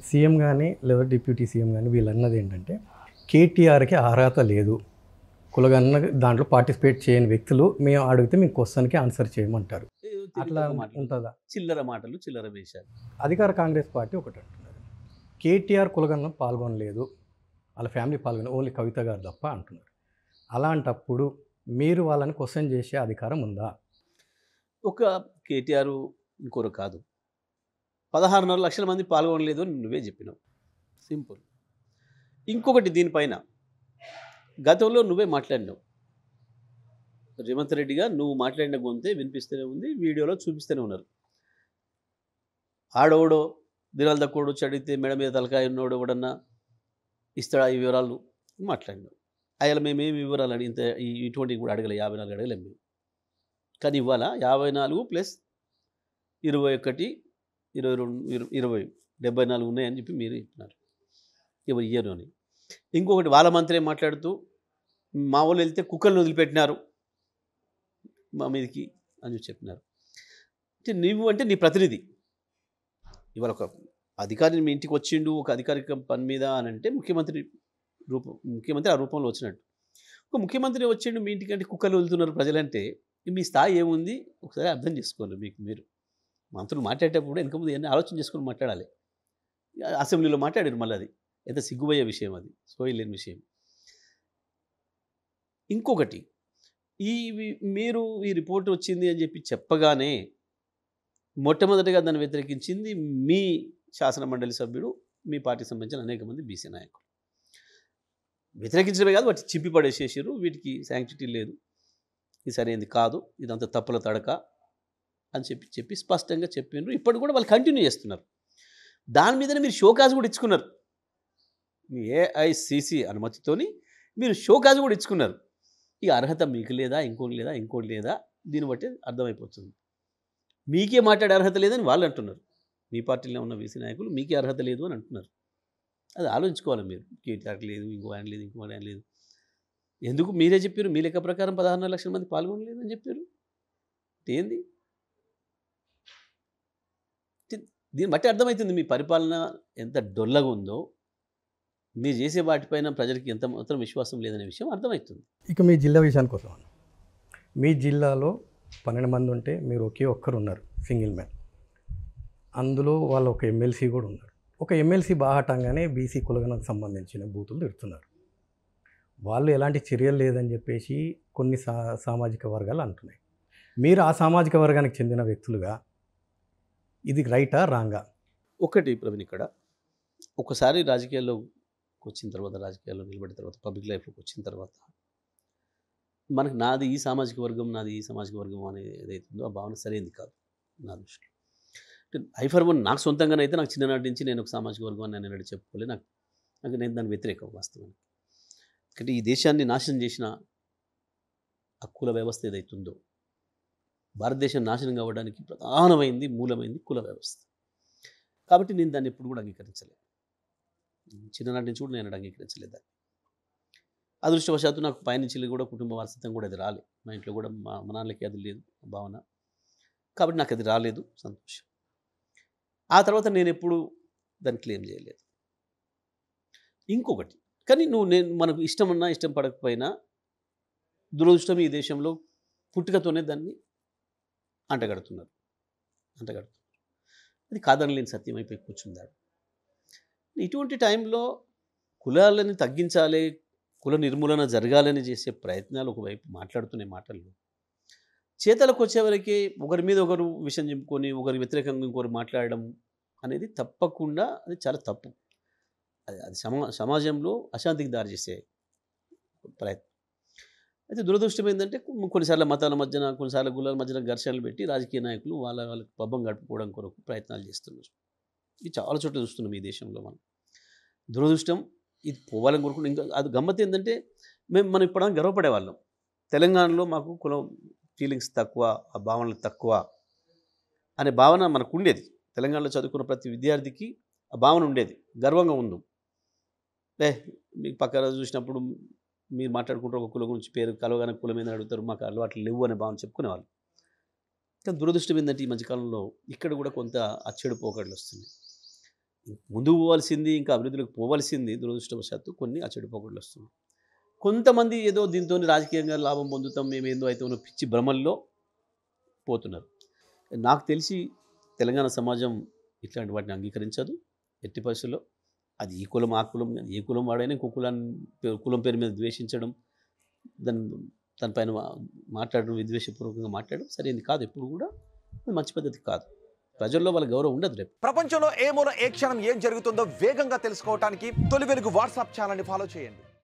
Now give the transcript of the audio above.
CM కానీ లేదా deputy CM కానీ వీళ్ళన్నది ఏంటంటే కేటీఆర్కి అర్హత లేదు, కులగన్న దాంట్లో పార్టిసిపేట్ చేయని వ్యక్తులు మేము అడిగితే మీకు క్వశ్చన్కి ఆన్సర్ చేయమంటారు. అట్లా ఉంటుందా? చిల్లర మాటలు, చిల్లర వేషాలు. అధికార కాంగ్రెస్ పార్టీ ఒకటి అంటున్నారు, కేటీఆర్ కులగన్నం పాల్గొనలేదు, వాళ్ళ ఫ్యామిలీ పాల్గొన ఓన్లీ కవిత గారు తప్ప అంటున్నారు. అలాంటప్పుడు మీరు వాళ్ళని క్వశ్చన్ చేసే అధికారం ఉందా? ఒక కేటీఆర్ ఇంకొకరు కాదు, 16.5 లక్షల మంది పాల్గొనలేదు అని నువ్వే చెప్పినావు. సింపుల్. ఇంకొకటి దీనిపైన గతంలో నువ్వే మాట్లాడినావు. రేవంత్ రెడ్డిగా నువ్వు మాట్లాడిన గొంతే వినిపిస్తూనే ఉంది, వీడియోలో చూపిస్తూనే ఉన్నారు. ఆడోడో దినాలు తక్కువడు చడితే మెడ మీద తలకాయ ఉన్నోడు ఎవడన్నా ఇస్తాడా ఈ వివరాలు మాట్లాడినావు. అయ్యాల మేమేమి వివరాలు అడిగితే ఇటువంటివి కూడా అడగలే, 54 అడగలేం మేము. కానీ ఇవాళ 54 ప్లస్ 21, 22, 20, 74 ఉన్నాయని చెప్పి మీరు చెప్తున్నారు. ఎవరు ఇయ్యరు అని. ఇంకొకటి వాళ్ళ మంత్రి మాట్లాడుతూ మా వాళ్ళు వెళ్తే కుక్కలను వదిలిపెట్టినారు మా మీదకి అని చెప్పినారు. అంటే నువ్వు అంటే నీ ప్రతినిధి. ఇవాళ ఒక అధికారి మీ ఇంటికి వచ్చిండు ఒక అధికారిక పని మీద అని అంటే ముఖ్యమంత్రి ఆ రూపంలో వచ్చినట్టు. ఒక ముఖ్యమంత్రి వచ్చిండు మీ ఇంటికి అంటే కుక్కలు వెళ్తున్నారు ప్రజలంటే మీ స్థాయి ఏముంది ఒకసారి అర్థం చేసుకోండి. మీరు మంత్రులు మాట్లాడేటప్పుడు వెనక ముందు ఎన్ని ఆలోచన చేసుకొని మాట్లాడాలి. అసెంబ్లీలో మాట్లాడారు, మళ్ళీ అది ఎంత సిగ్గుపోయే విషయం, అది సోయలేని విషయం. ఇంకొకటి, మీరు ఈ రిపోర్ట్ వచ్చింది అని చెప్పి చెప్పగానే మొట్టమొదటిగా దాన్ని వ్యతిరేకించింది మీ శాసన మండలి సభ్యుడు, మీ పార్టీకి సంబంధించిన అనేక మంది బీసీ నాయకులు. వ్యతిరేకించడమే కాదు, వాటి చింపి పడేసేసారు. వీటికి శాంక్టిటీ లేదు, ఇది సరైనది కాదు, ఇదంతా తప్పుల తడక అని చెప్పి స్పష్టంగా చెప్పినారు. ఇప్పటికి కూడా వాళ్ళు కంటిన్యూ చేస్తున్నారు. దాని మీదనే మీరు షోకాజ్ కూడా ఇచ్చుకున్నారు. మీ ఏఐసిసి అనుమతితోని మీరు షోకాజ్ కూడా ఇచ్చుకున్నారు. ఈ అర్హత మీకు లేదా, ఇంకోటి లేదా దీన్ని బట్టి అర్థమైపోతుంది. మీకే మాట్లాడే అర్హత లేదని వాళ్ళు అంటున్నారు. మీ పార్టీలో ఉన్న బీసీ నాయకులు మీకే అర్హత లేదు అని అంటున్నారు. అది ఆలోచించుకోవాలి మీరు. కేటీఆర్ లేదు, ఇంకో ఆయన లేదు. ఎందుకు? మీరే చెప్పారు, మీ లెక్క ప్రకారం 16 లక్షల మంది పాల్గొనలేదు అని చెప్పారు. ఏంది? దీన్ని బట్టి అర్థమవుతుంది మీ పరిపాలన ఎంత డొల్లగా ఉందో, మీరు చేసే వాటిపైన ప్రజలకి ఎంత మాత్రం విశ్వాసం లేదనే విషయం అర్థమవుతుంది. ఇక మీ జిల్లా విషయానికి వస్తాం. మీ జిల్లాలో 12 మంది ఉంటే మీరు ఒకే ఒక్కరు ఉన్నారు, సింగిల్ మ్యాన్. అందులో వాళ్ళు ఒక ఎమ్మెల్సీ కూడా ఉన్నారు. ఒక ఎమ్మెల్సీ బాహటంగానే బీసీ కులగనకు సంబంధించిన బూతులు తిడుతున్నారు. వాళ్ళు ఎలాంటి చర్యలు లేదని చెప్పేసి కొన్ని సామాజిక వర్గాలు అంటున్నాయి. మీరు ఆ సామాజిక వర్గానికి చెందిన వ్యక్తులుగా ఇది రైటా రాంగా? ఒకటి ప్రవీణ్, ఇక్కడ ఒకసారి రాజకీయాల్లోకి వచ్చిన తర్వాత, రాజకీయాల్లో నిలబడిన తర్వాత, పబ్లిక్ లైఫ్లోకి వచ్చిన తర్వాత మనకు నాది ఈ సామాజిక వర్గం అనేది ఏదైతుందో ఆ భావన సరైనది కాదు నా దృష్టిలో. ఐ ఫర్ వన్ నాకు సొంతంగానైతే నాకు చిన్ననాటి నుంచి నేను ఒక సామాజిక వర్గం అని నేను చెప్పుకోలే. నేను దాని వ్యతిరేకం వాస్తవానికి. ఎందుకంటే ఈ దేశాన్ని నాశనం చేసిన ఆ కుల వ్యవస్థ ఏదైతుందో, భారతదేశం నాశనం కావడానికి ప్రధానమైంది, మూలమైంది కుల వ్యవస్థ. కాబట్టి నేను దాన్ని ఎప్పుడు కూడా అంగీకరించలేదు. చిన్ననాటి నుంచి కూడా నేను అంగీకరించలేదు దాన్ని. అదృష్టవశాత్తు నాకు పైనుంచి కూడా కుటుంబ వారసత్వం కూడా అది రాలేదు. మా ఇంట్లో కూడా మా నాన్నలకి అది లేదు భావన. కాబట్టి నాకు అది రాలేదు, సంతోషం. ఆ తర్వాత నేను ఎప్పుడు దాన్ని క్లెయిమ్ చేయలేదు. ఇంకొకటి, కానీ మనకు ఇష్టమన్నా ఇష్టం పడకపోయినా దురదృష్టం ఈ దేశంలో పుట్టుకతోనే దాన్ని అంటగడుతున్నారు. అది కాదనలేని సత్యం అయిపోయి కూర్చుందాడు. ఇటువంటి టైంలో కులాలని తగ్గించాలి, కుల నిర్మూలన జరగాలని చేసే ప్రయత్నాలు ఒకవైపు మాట్లాడుతున్న మాటలు, చేతలకు వచ్చేవరకే ఒకరి మీద ఒకరు విషయం చెప్పుకొని ఒకరి వ్యతిరేకంగా ఇంకొకరు మాట్లాడడం అనేది తప్పకుండా అది చాలా తప్పు. అది సమాజంలో అశాంతికి దారి చేసే ప్రయత్నం. అయితే దురదృష్టం ఏంటంటే కొన్నిసార్లు మతాల మధ్యన, కొన్నిసార్లు కులాల మధ్యన ఘర్షణలు పెట్టి రాజకీయ నాయకులు వాళ్ళకి పబ్బం గడుపుకోవడం కొరకు ప్రయత్నాలు చేస్తున్నారు. ఇది చాలా చోట్ల చూస్తున్నాం ఈ దేశంలో. మనం దురదృష్టం, ఇది పోవాలని కోరుకుంటాం. ఇంకా అది గమ్మత్ ఏంటంటే మనం ఇప్పుడు గర్వపడేవాళ్ళం. తెలంగాణలో మాకు కులం ఫీలింగ్స్ తక్కువ, ఆ భావనలు తక్కువ అనే భావన మనకు ఉండేది. తెలంగాణలో చదువుకున్న ప్రతి విద్యార్థికి ఆ భావన ఉండేది, గర్వంగా ఉంది. మీకు పక్కన చూసినప్పుడు మీరు మాట్లాడుకుంటారు ఒక కులం గురించి, పేరు కలవగానే కులం మీద అడుగుతారు, మాకు అలవాట్లు లేవు అనే భావన చెప్పుకునేవాళ్ళు. కానీ దురదృష్టం ఏంటంటే ఈ మధ్యకాలంలో ఇక్కడ కూడా కొంత అచ్చెడు పోకడలు వస్తున్నాయి. ముందుకు పోవాల్సింది, ఇంకా అభివృద్ధిలోకి పోవాల్సింది దురదృష్టవశాత్తు కొన్ని అచ్చడి పోకడలు వస్తున్నాయి. కొంతమంది ఏదో దీంతో రాజకీయంగా లాభం పొందుతాం, మేమేందో అయితే ఉన్న పిచ్చి భ్రమల్లో పోతున్నారు. నాకు తెలిసి తెలంగాణ సమాజం ఇట్లాంటి వాటిని అంగీకరించదు ఎట్టి పరిస్థితుల్లో. అది ఈ కులం ఆ కులం ఏ కులం వాడైనా ఇంకో కులం పేరు మీద ద్వేషించడం, దానిపైన మాట్లాడడం, విద్వేషపూర్వకంగా మాట్లాడడం సరైనది కాదు. ఎప్పుడు కూడా అది మంచి పద్ధతి కాదు. ప్రజల్లో వాళ్ళ గౌరవం ఉండదు రేపు. ప్రపంచంలో ఏ మూల ఏ క్షణం ఏం జరుగుతుందో వేగంగా తెలుసుకోవడానికి తొలి వెలుగు వాట్సాప్ ఛానల్ని ఫాలో చేయండి.